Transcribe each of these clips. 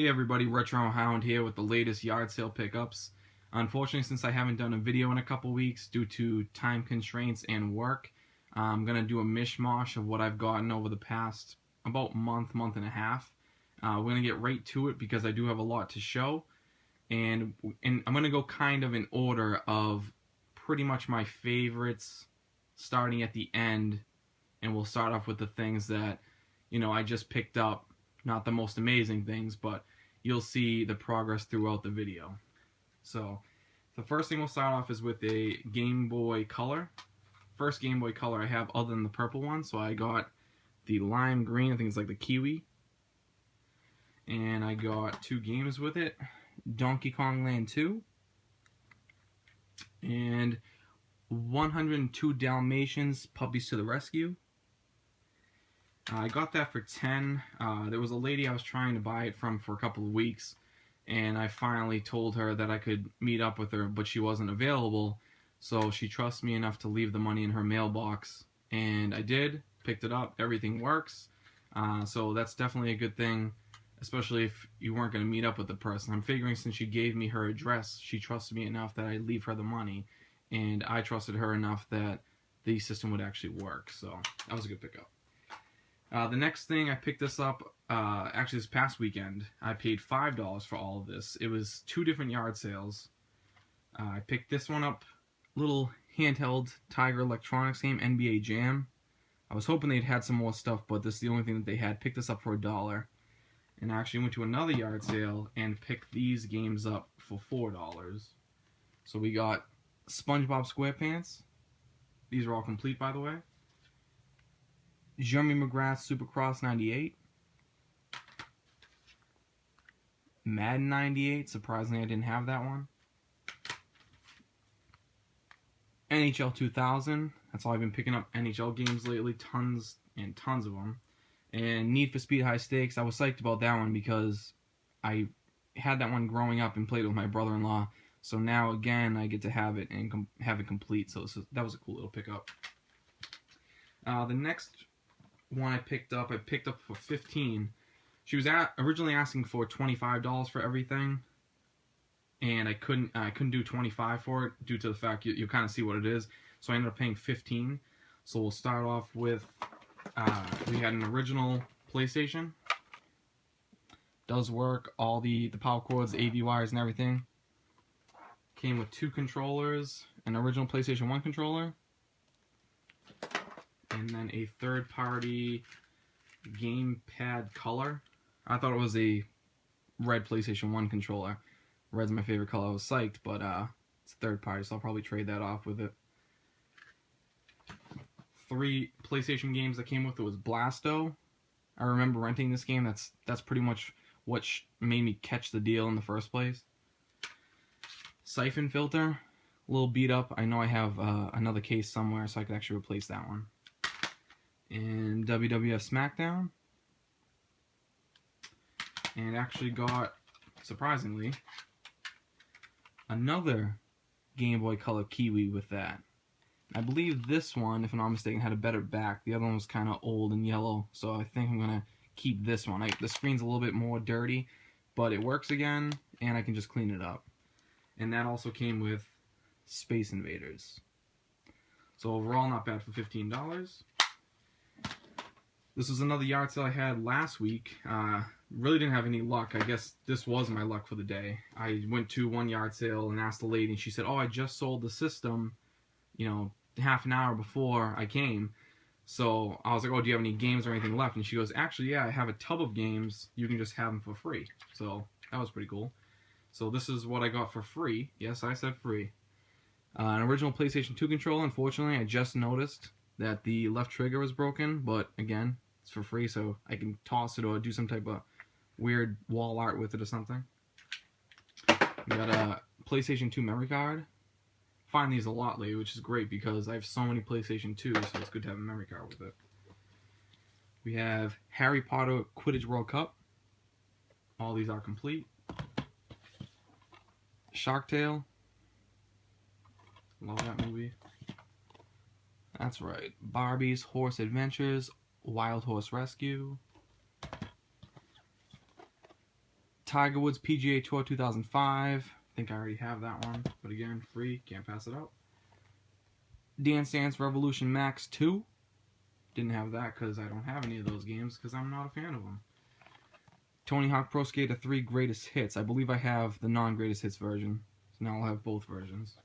everybody, Retro Hound here with the latest yard sale pickups. Unfortunately, since I haven't done a video in a couple weeks due to time constraints and work, I'm going to do a mishmash of what I've gotten over the past about month and a half. We're going to get right to it because I do have a lot to show. And I'm going to go kind of in order of pretty much my favorites starting at the end. And we'll start off with the things that, I just picked up. Not the most amazing things, but you'll see the progress throughout the video. So, the first thing we'll start off is with a Game Boy Color. First Game Boy Color I have other than the purple one, so I got the lime green, I think it's like the kiwi. And I got 2 games with it, Donkey Kong Land 2, and 102 Dalmatians, Puppies to the Rescue. I got that for 10. There was a lady I was trying to buy it from for a couple of weeks, and I finally told her that I could meet up with her, but she wasn't available, so she trusts me enough to leave the money in her mailbox, and I did, picked it up, everything works, so that's definitely a good thing, especially if you weren't going to meet up with the person. I'm figuring since she gave me her address, she trusted me enough that I'd leave her the money, and I trusted her enough that the system would actually work, so that was a good pickup. The next thing, I picked this up, actually this past weekend. I paid $5 for all of this. It was 2 different yard sales. I picked this one up, little handheld Tiger Electronics game, NBA Jam. I was hoping they'd had some more stuff, but this is the only thing that they had. Picked this up for $1. And I actually went to another yard sale and picked these games up for $4. So we got SpongeBob SquarePants. These are all complete, by the way. Jeremy McGrath's Supercross 98. Madden 98. Surprisingly, I didn't have that one. NHL 2000. That's all I've been picking up NHL games lately. Tons and tons of them. And Need for Speed High Stakes. I was psyched about that one because I had that one growing up and played it with my brother-in-law. So now, again, I get to have it and have it complete. So that was a cool little pickup. The next one I picked up for 15. She was originally asking for $25 for everything, and I couldn't do 25 for it due to the fact you kind of see what it is. So I ended up paying 15. So we'll start off with we had an original PlayStation. Does work, all the power cords, the AV wires, and everything. Came with 2 controllers, an original PlayStation 1 controller, and then a third-party gamepad color. I thought it was a red PlayStation 1 controller. Red's my favorite color. I was psyched, but it's third-party, so I'll probably trade that off with it. 3 PlayStation games that came with it was Blasto. I remember renting this game. That's pretty much what made me catch the deal in the first place. Siphon Filter, a little beat up. I know I have another case somewhere, so I could actually replace that one. And WWF SmackDown, and actually got, surprisingly, another Game Boy Color Kiwi with that. I believe this one, if I'm not mistaken, had a better back. The other one was kind of old and yellow, so I think I'm going to keep this one. The screen's a little bit more dirty, but it works again, and I can just clean it up. And that also came with Space Invaders. So overall, not bad for $15. This was another yard sale I had last week. Really didn't have any luck. I guess this was my luck for the day. I went to one yard sale and asked the lady, and she said, "Oh, I just sold the system, half an hour before I came." So I was like, "Oh, do you have any games or anything left?" And she goes, "Actually, yeah, I have a tub of games. You can just have them for free." So that was pretty cool. So this is what I got for free. Yes, I said free. An original PlayStation 2 controller. Unfortunately, I just noticed that the left trigger was broken, but again, it's for free, so I can toss it or do some type of weird wall art with it or something. We got a PlayStation 2 memory card. Find these a lot lately, which is great because I have so many PlayStation 2s, so it's good to have a memory card with it. We have Harry Potter Quidditch World Cup. All these are complete. Shark Tale. Love that movie. That's right. Barbie's Horse Adventures, Wild Horse Rescue. Tiger Woods PGA Tour 2005. I think I already have that one, but again, free, can't pass it up. Dance Dance Revolution Max 2. Didn't have that because I don't have any of those games because I'm not a fan of them. Tony Hawk Pro Skater 3 Greatest Hits. I believe I have the non-Greatest Hits version, so now I'll have both versions.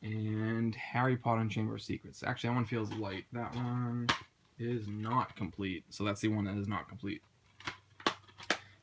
And Harry Potter and Chamber of Secrets. Actually, that one feels light. That one is not complete, so that's the one that is not complete.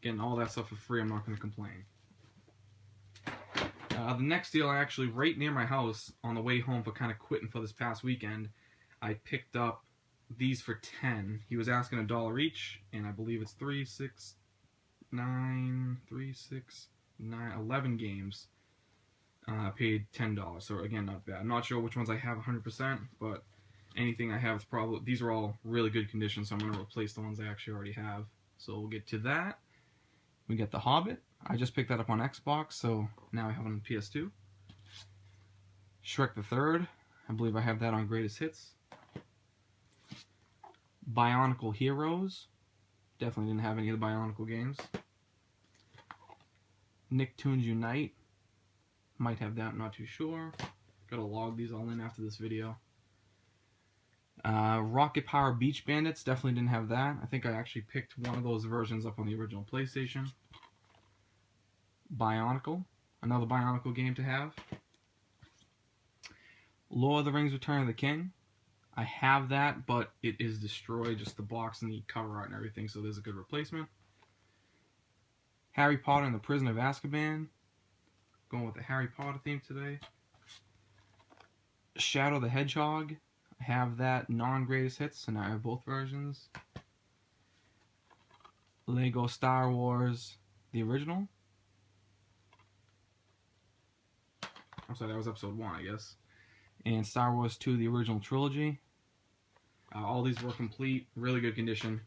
Getting all that stuff for free, I'm not going to complain. The next deal, I actually, right near my house, on the way home for kind of quitting for this past weekend, I picked up these for 10. He was asking $1 each, and I believe it's 3, 6, 9, 11 games. Paid $10, so again, not bad. I'm not sure which ones I have 100%, but anything I have is probably, these are all really good condition, so I'm going to replace the ones I actually already have. So we'll get to that. We get The Hobbit. I just picked that up on Xbox, so now I have it on PS2. Shrek the Third. I believe I have that on Greatest Hits. Bionicle Heroes. Definitely didn't have any of the Bionicle games. Nicktoons Unite. Might have that, not too sure. Gotta log these all in after this video. Rocket Power Beach Bandits. Definitely didn't have that. I think I actually picked one of those versions up on the original PlayStation. Bionicle. Another Bionicle game to have. Lord of the Rings Return of the King. I have that, but it is destroyed. Just the box and the cover art and everything, so there's a good replacement. Harry Potter and the Prisoner of Azkaban. Going with the Harry Potter theme today. Shadow the Hedgehog. I have that non-Greatest Hits, and I have both versions. Lego Star Wars, the original. I'm sorry, that was episode 1, I guess. And Star Wars 2, the original trilogy. All these were complete, really good condition.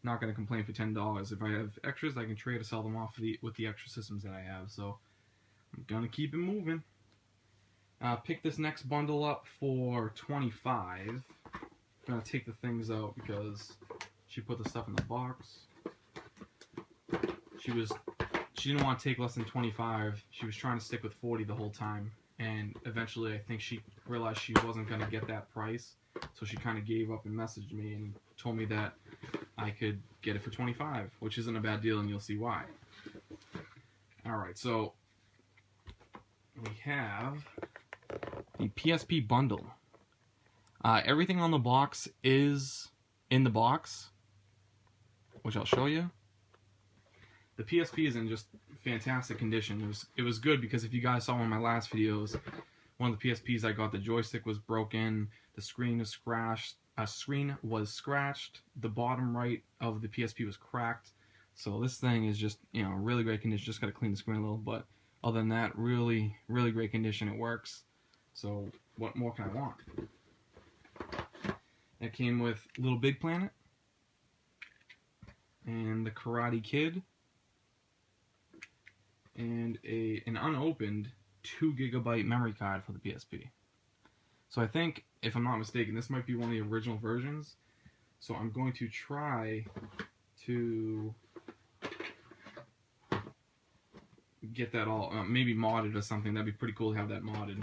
Not going to complain for $10. If I have extras, I can trade or sell them off with the extra systems that I have. So I'm going to keep it moving. Pick this next bundle up for $25. I'm going to take the things out because she put the stuff in the box. She didn't want to take less than 25. She was trying to stick with 40 the whole time. And eventually I think she realized she wasn't going to get that price. So she kind of gave up and messaged me and told me that I could get it for 25, which isn't a bad deal, and you'll see why. Alright, so we have the PSP bundle. Everything on the box is in the box, which I'll show you. The PSP is in just fantastic condition. It was good because if you guys saw one of my last videos, one of the PSPs I got, the joystick was broken, the screen was scratched, the bottom right of the PSP was cracked. So this thing is just, really great condition. Just got to clean the screen a little, but other than that, really, really great condition. It works. So what more can I want? It came with Little Big Planet and the Karate Kid and an unopened 2 GB memory card for the PSP. So I think, if I'm not mistaken, this might be one of the original versions. So I'm going to try to get that all, maybe modded or something. That'd be pretty cool to have that modded.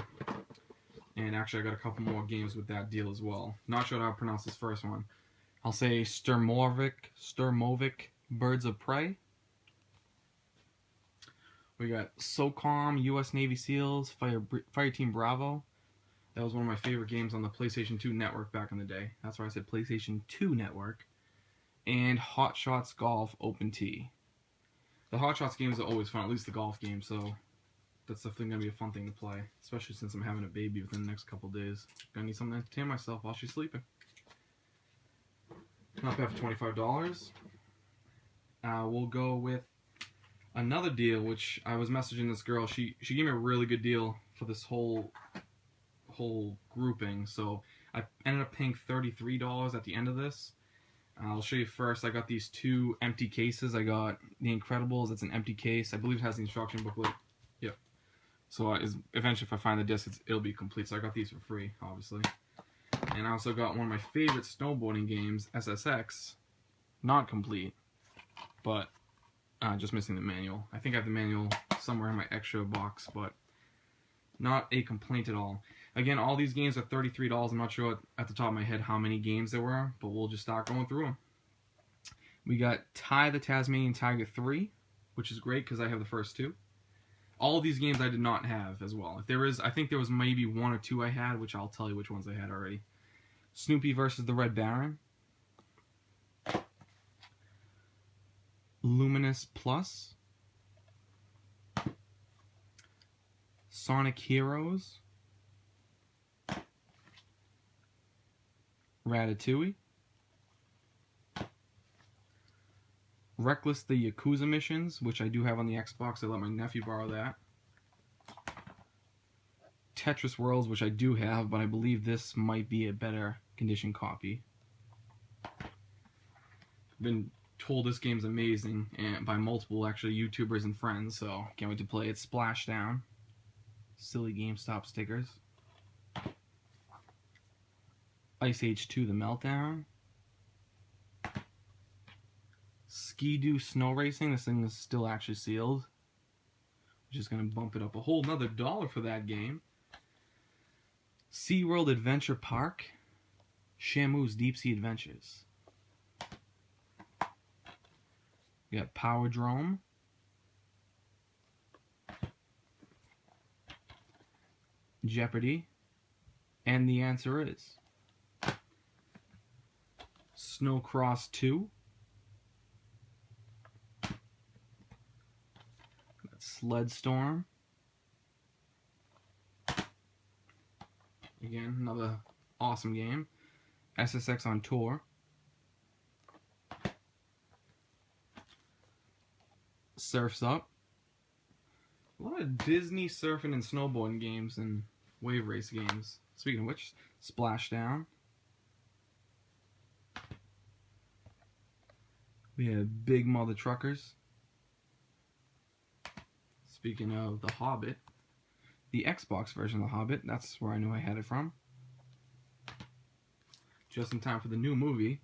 And actually I got a couple more games with that deal as well. Not sure how to pronounce this first one. I'll say Sturmovik Birds of Prey. We got SOCOM, U.S. Navy SEALs, Fire Team Bravo. That was one of my favorite games on the PlayStation 2 network back in the day. That's why I said PlayStation 2 network. And Hot Shots Golf Open Tee. The Hot Shots games are always fun, at least the golf game, so that's definitely going to be a fun thing to play. Especially since I'm having a baby within the next couple days. Gonna need something to entertain myself while she's sleeping. Not bad for $25. We'll go with another deal, which I was messaging this girl. She gave me a really good deal for this whole grouping. So I ended up paying $33 at the end of this. I'll show you first. I got these 2 empty cases. I got The Incredibles. It's an empty case. I believe it has the instruction booklet. Yep. So eventually, if I find the disc, it'll be complete. So I got these for free, obviously. And I also got one of my favorite snowboarding games, SSX. Not complete, but Just missing the manual. I think I have the manual somewhere in my extra box, but not a complaint at all. Again, all these games are $33. I'm not sure at the top of my head how many games there were, but we'll just start going through them. We got Ty the Tasmanian Tiger 3, which is great because I have the first two. All of these games I did not have as well. If there is, I think there was maybe one or two I had, which I'll tell you which ones I had already. Snoopy versus the Red Baron. Luminous Plus. Sonic Heroes. Ratatouille. Reckless the Yakuza Missions, which I do have on the Xbox. I let my nephew borrow that. Tetris Worlds, which I do have, but I believe this might be a better condition copy. I've been told this game's amazing and by multiple actually YouTubers and friends, so can't wait to play it. Splashdown. Silly GameStop stickers. Ice Age 2 The Meltdown. Ski-Doo Snow Racing. This thing is still actually sealed, which is going to bump it up a whole nother $1 for that game. SeaWorld Adventure Park. Shamu's Deep Sea Adventures. We got Powerdrome. Jeopardy. And the answer is Snowcross 2. Sledstorm. Again, another awesome game. SSX on Tour. Surf's Up. A lot of Disney surfing and snowboarding games and wave race games. Speaking of which, Splashdown. We have Big Mother Truckers. Speaking of The Hobbit, the Xbox version of The Hobbit, that's where I knew I had it from. Just in time for the new movie,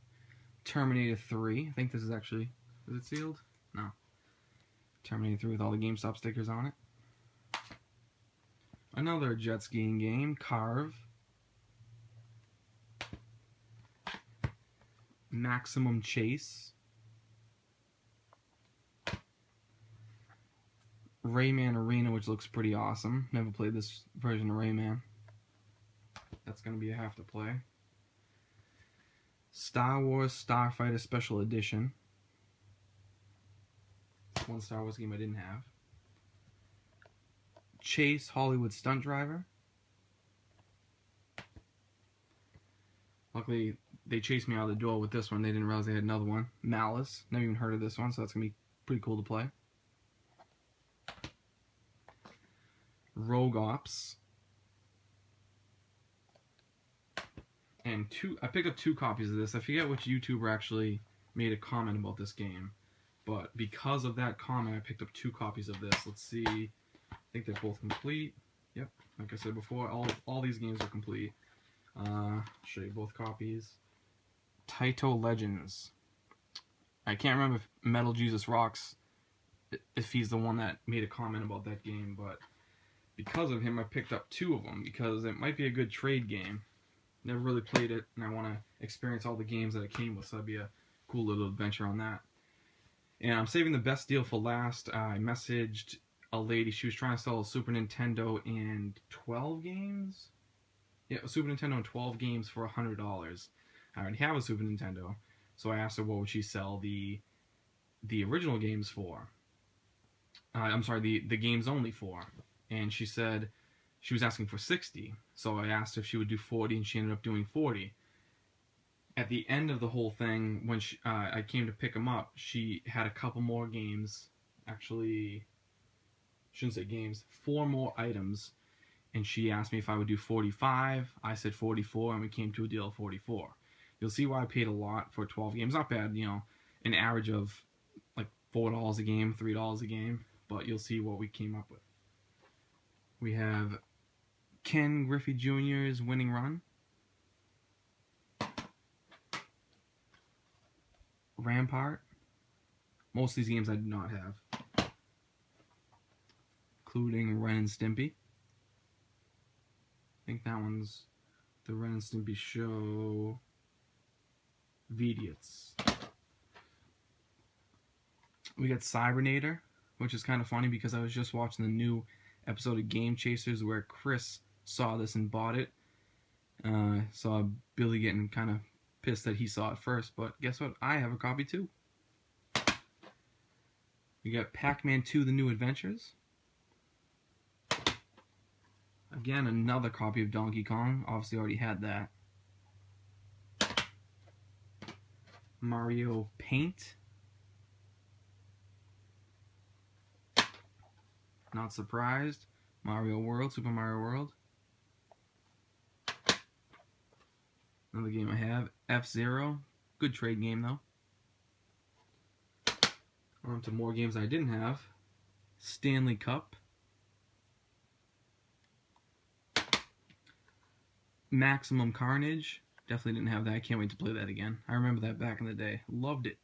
Terminator 3. I think this is actually, is it sealed? No. Terminator 3 with all the GameStop stickers on it. Another jet skiing game, Carve. Maximum Chase. Rayman Arena, which looks pretty awesome. Never played this version of Rayman. That's going to be a have to play. Star Wars Starfighter Special Edition. One Star Wars game I didn't have. Chase Hollywood Stunt Driver. Luckily, they chased me out of the door with this one. They didn't realize they had another one. Malice. Never even heard of this one, so that's going to be pretty cool to play. Rogue Ops. And I picked up 2 copies of this. I forget which YouTuber actually made a comment about this game, but because of that comment, I picked up 2 copies of this. Let's see. I think they're both complete. Yep, like I said before, all these games are complete. I'll show you both copies. Taito Legends. I can't remember if Metal Jesus Rocks, if he's the one that made a comment about that game, but because of him, I picked up 2 of them because it might be a good trade game. Never really played it, and I want to experience all the games that it came with, so that'd be a cool little adventure on that. And I'm saving the best deal for last. I messaged a lady. She was trying to sell a Super Nintendo and 12 games? Yeah, a Super Nintendo and 12 games for $100. I already have a Super Nintendo, so I asked her what would she sell the original games for. I'm sorry, the games only for. And she said she was asking for 60. So I asked if she would do 40, and she ended up doing 40. At the end of the whole thing, when I came to pick them up, she had a couple more games. Actually, I shouldn't say games. 4 more items. And she asked me if I would do 45. I said 44, and we came to a deal of 44. You'll see why I paid a lot for 12 games. Not bad, you know, an average of like $4 a game, $3 a game. But you'll see what we came up with. We have Ken Griffey Jr.'s Winning Run. Rampart. Most of these games I do not have, including Ren and Stimpy. I think that one's the Ren and Stimpy show. Vidiots. We got Cybernator, which is kind of funny because I was just watching the new episode of Game Chasers where Chris saw this and bought it. Saw Billy getting kind of pissed that he saw it first, but guess what? I have a copy too. We got Pac-Man 2: The New Adventures. Again, another copy of Donkey Kong. Obviously already had that. Mario Paint. Not surprised. Mario World, Super Mario World. Another game I have, F-Zero. Good trade game though. On to more games I didn't have. Stanley Cup. Maximum Carnage. Definitely didn't have that. I can't wait to play that again. I remember that back in the day. Loved it.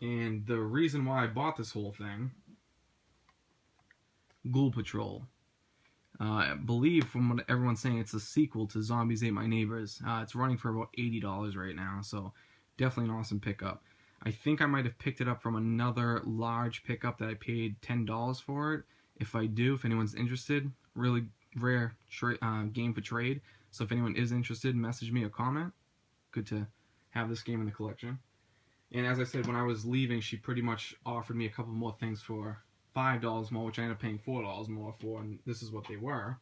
And the reason why I bought this whole thing, Ghoul Patrol. I believe from what everyone's saying, it's a sequel to Zombies Ate My Neighbors. It's running for about $80 right now, so definitely an awesome pickup. I think I might have picked it up from another large pickup that I paid $10 for it. If I do, if anyone's interested, really rare game for trade. So if anyone is interested, message me or comment. Good to have this game in the collection. And as I said, when I was leaving, she pretty much offered me a couple more things for $5 more, which I ended up paying $4 more for, and this is what they were.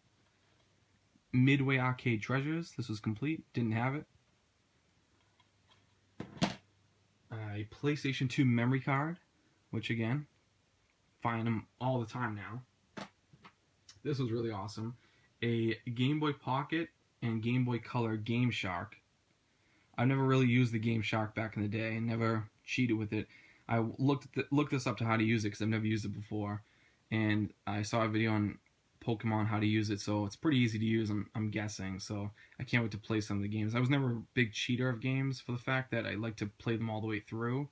Midway Arcade Treasures. This was complete. Didn't have it. A PlayStation 2 memory card, which again, find them all the time now. This was really awesome. A Game Boy Pocket and Game Boy Color Game Shark. I've never really used the Game Shark back in the day and never cheated with it. I looked this up to how to use it because I've never used it before, and I saw a video on Pokemon how to use it, so it's pretty easy to use, I'm guessing. So I can't wait to play some of the games. I was never a big cheater of games for the fact that I like to play them all the way through,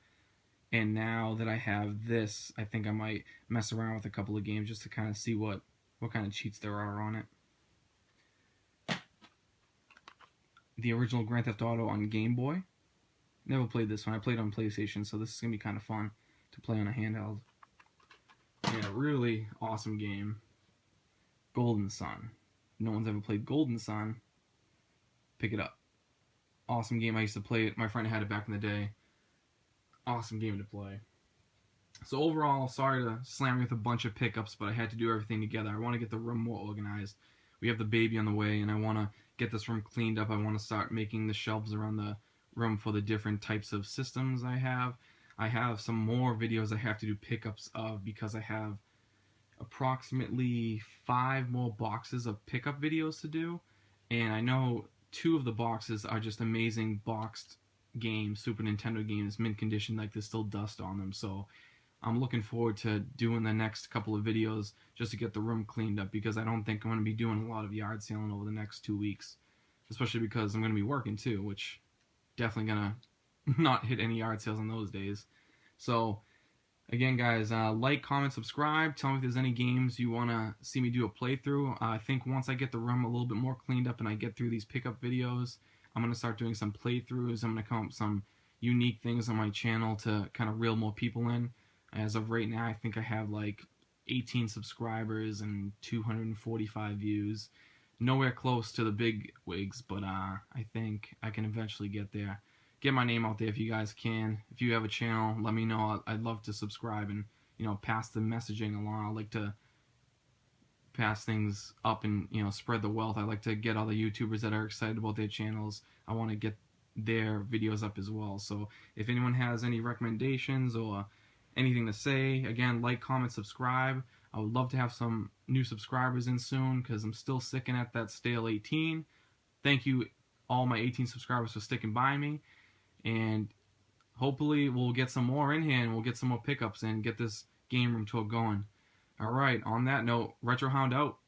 and now that I have this, I think I might mess around with a couple of games just to kind of see what kind of cheats there are on it. The original Grand Theft Auto on Game Boy. Never played this one. I played on PlayStation, so this is going to be kind of fun to play on a handheld. Yeah, really awesome game. Golden Sun. No one's ever played Golden Sun. Pick it up. Awesome game. I used to play it. My friend had it back in the day. Awesome game to play. So overall, sorry to slam you with a bunch of pickups, but I had to do everything together. I want to get the room more organized. We have the baby on the way, and I want to get this room cleaned up. I want to start making the shelves around the room for the different types of systems I have. I have some more videos I have to do pickups of because I have approximately 5 more boxes of pickup videos to do, and I know 2 of the boxes are just amazing boxed games, Super Nintendo games, mint condition, like there's still dust on them. So I'm looking forward to doing the next couple of videos just to get the room cleaned up, because I don't think I'm going to be doing a lot of yard sailing over the next 2 weeks, especially because I'm going to be working too, which definitely gonna not hit any yard sales on those days. So again, guys, like, comment, subscribe. Tell me if there's any games you want to see me do a playthrough. I think once I get the room a little bit more cleaned up and I get through these pickup videos, I'm going to start doing some playthroughs. I'm going to come up with some unique things on my channel to kind of reel more people in. As of right now, I think I have like 18 subscribers and 245 views. Nowhere close to the big wigs, but I think I can eventually get there. Get my name out there if you guys can. If you have a channel, let me know. I'd love to subscribe and, you know, pass the messaging along. I like to pass things up and, you know, spread the wealth. I like to get all the YouTubers that are excited about their channels. I want to get their videos up as well. So if anyone has any recommendations or anything to say, again, like, comment, subscribe. I would love to have some new subscribers in soon because I'm still sticking at that stale 18. Thank you, all my 18 subscribers, for sticking by me. And hopefully we'll get some more in here and we'll get some more pickups and get this game room tour going. Alright, on that note, Retro Hound out.